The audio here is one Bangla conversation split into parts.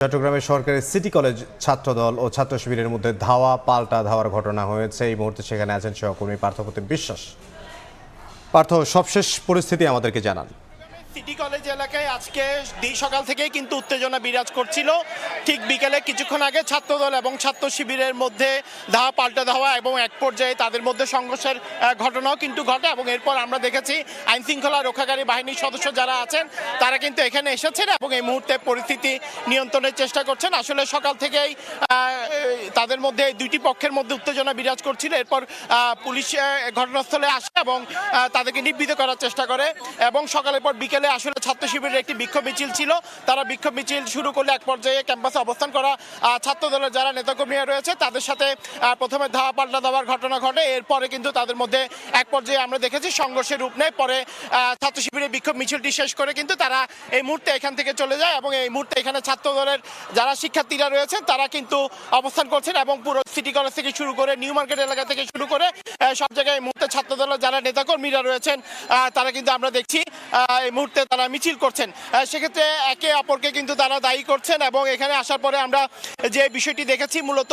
চট্টগ্রামের সরকারি সিটি কলেজ ছাত্রদল ও ছাত্র শিবিরের মধ্যে ধাওয়া পাল্টা ধাওয়ার ঘটনা হয়েছে। এই মুহূর্তে সেখানে আছেন সহকর্মী পার্থপ্রতিম বিশ্বাস। পার্থ, সবশেষ পরিস্থিতি আমাদেরকে জানান। সিটি কলেজ এলাকায় আজকে সকাল থেকেই কিন্তু উত্তেজনা বিরাজ করছিল। ঠিক বিকেলে কিছুক্ষণ আগে ছাত্রদল এবং ছাত্র শিবিরের মধ্যে ধাওয়া পাল্টা ধাওয়া এবং এক পর্যায়ে তাদের মধ্যে সংঘর্ষের ঘটনাও কিন্তু ঘটে এবং এরপর আমরা দেখেছি আইন শৃঙ্খলা রক্ষাকারী বাহিনীর সদস্য যারা আছেন তারা কিন্তু এখানে এসেছেন এবং এই মুহূর্তে পরিস্থিতি নিয়ন্ত্রণের চেষ্টা করছেন। আসলে সকাল থেকেই তাদের মধ্যে দুইটি পক্ষের মধ্যে উত্তেজনা বিরাজ করছিল। এরপর পুলিশ ঘটনাস্থলে আসে এবং তাদেরকে নিবৃত্ত করার চেষ্টা করে এবং সকালের পর বিকেলে আসলে ছাত্র শিবিরের একটি বিক্ষোভ মিছিল ছিল। তারা বিক্ষোভ মিছিল শুরু করলে এক পর্যায়ে ক্যাম্পাসে অবস্থান করা ছাত্র দলের যারা নেতাকর্মীরা রয়েছে তাদের সাথে প্রথমে ধাওয়া পাল্টা দেওয়ার ঘটনা ঘটে। এরপরে কিন্তু তাদের মধ্যে এক পর্যায়ে আমরা দেখেছি সংঘর্ষের রূপ নেয়। পরে ছাত্র শিবিরের বিক্ষোভ মিছিলটি শেষ করে কিন্তু তারা এই মুহূর্তে এখান থেকে চলে যায় এবং এই মুহূর্তে এখানে ছাত্র দলের যারা শিক্ষার্থীরা রয়েছেন তারা কিন্তু অবস্থান করছেন এবং পুরো সিটি কলেজ থেকে শুরু করে নিউ মার্কেট এলাকা থেকে শুরু করে সব জায়গায় এই মুহূর্তে ছাত্র দলের যারা নেতাকর্মীরা রয়েছেন তারা কিন্তু আমরা দেখছি এই মুহূর্তে তারা মিছিল করছেন। সেক্ষেত্রে একে অপরকে কিন্তু তারা দায়ী করছেন এবং এখানে আসার পরে আমরা যে বিষয়টি দেখেছি মূলত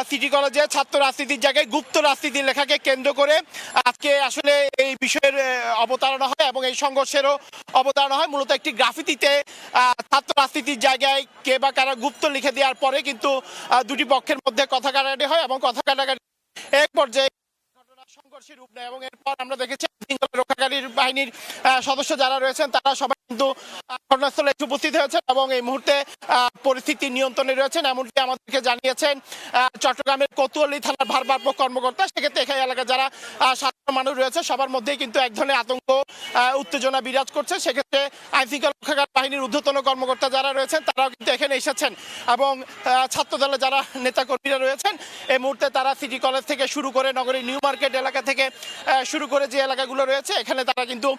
সিটি কলেজে ছাত্র রাজনীতির জায়গায় গুপ্ত রাজনীতির লেখাকে কেন্দ্র করে আজকে আসলে এই বিষয়ের অবতারণা হয় এবং এই সংঘর্ষেরও অবতারণা হয়। মূলত একটি গ্রাফিতিতে ছাত্র রাজনীতির জায়গায় কে বা কারা গুপ্ত লিখে দেওয়ার পরে কিন্তু দুটি পক্ষের মধ্যে কথা কাটাকাটি হয় এবং কথা কাটাকাটি এক পর্যায়ে সংঘর্ষের রূপ নেয় এবং এরপর আমরা দেখেছি শৃঙ্খলা রক্ষাকারী বাহিনীর সদস্য যারা রয়েছেন তারা সবাই কিন্তু ঘটনাস্থলে উপস্থিত হয়েছেন এবং এই মুহূর্তে পরিস্থিতি নিয়ন্ত্রণে রয়েছেন এমনকি আমাদেরকে জানিয়েছেন চট্টগ্রামের কোতোয়ালি থানার ভারপ্রাপ্ত কর্মকর্তা। সেক্ষেত্রে এখানে এলাকায় যারা সাধারণ মানুষ রয়েছে সবার মধ্যেই কিন্তু এক ধরনের আতঙ্ক উত্তেজনা বিরাজ করছে। সেক্ষেত্রে আইন শৃঙ্খলা রক্ষাকারী বাহিনীর ঊর্ধ্বতন কর্মকর্তা যারা রয়েছেন তারাও কিন্তু এখানে এসেছেন এবং ছাত্র দলের যারা নেতাকর্মীরা রয়েছেন এই মুহূর্তে তারা সিটি কলেজ থেকে শুরু করে নগরীর নিউ মার্কেট এলাকা থেকে শুরু করে যে এলাকাগুলো রয়েছে এখানে তারা কিন্তু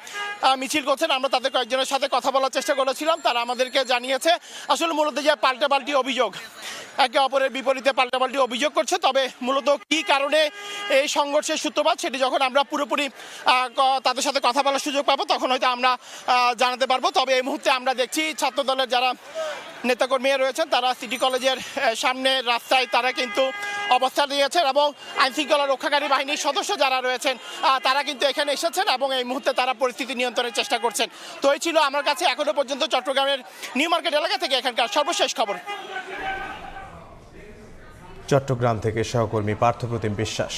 মিছিল করছেন। আমরা তাদের কয়েকজনের সাথে কথা বলার চেষ্টা করেছিলাম। তারা আমাদেরকে জানিয়েছে আসলে মূলত যে পাল্টাপাল্টি অভিযোগ একে অপরের বিপরীতে পাল্টাপাল্টি অভিযোগ করছে, তবে মূলত কি কারণে এই সংঘর্ষের সূত্রপাত সেটি যখন আমরা পুরোপুরি তাদের সাথে কথা বলার সুযোগ পাবো তখন হয়তো আমরা জানাতে পারবো। তবে এই মুহূর্তে আমরা দেখছি ছাত্র দলের যারা নেতাকর্মীরা রয়েছেন তারা সিটি কলেজের সামনে রাস্তায় তারা কিন্তু অবস্থান নিয়েছেন এবং আইনশৃঙ্খলা রক্ষাকারী বাহিনীর সদস্য যারা রয়েছেন তারা কিন্তু এখানে এসেছেন এবং এই মুহূর্তে তারা পরিস্থিতি নিয়ন্ত্রণের চেষ্টা করছেন। তো এই ছিল আমার কাছে এখনো পর্যন্ত চট্টগ্রামের নিউ মার্কেট এলাকা থেকে এখানকার সর্বশেষ খবর। চট্টগ্রাম থেকে সহকর্মী পার্থপ্রতিম বিশ্বাস।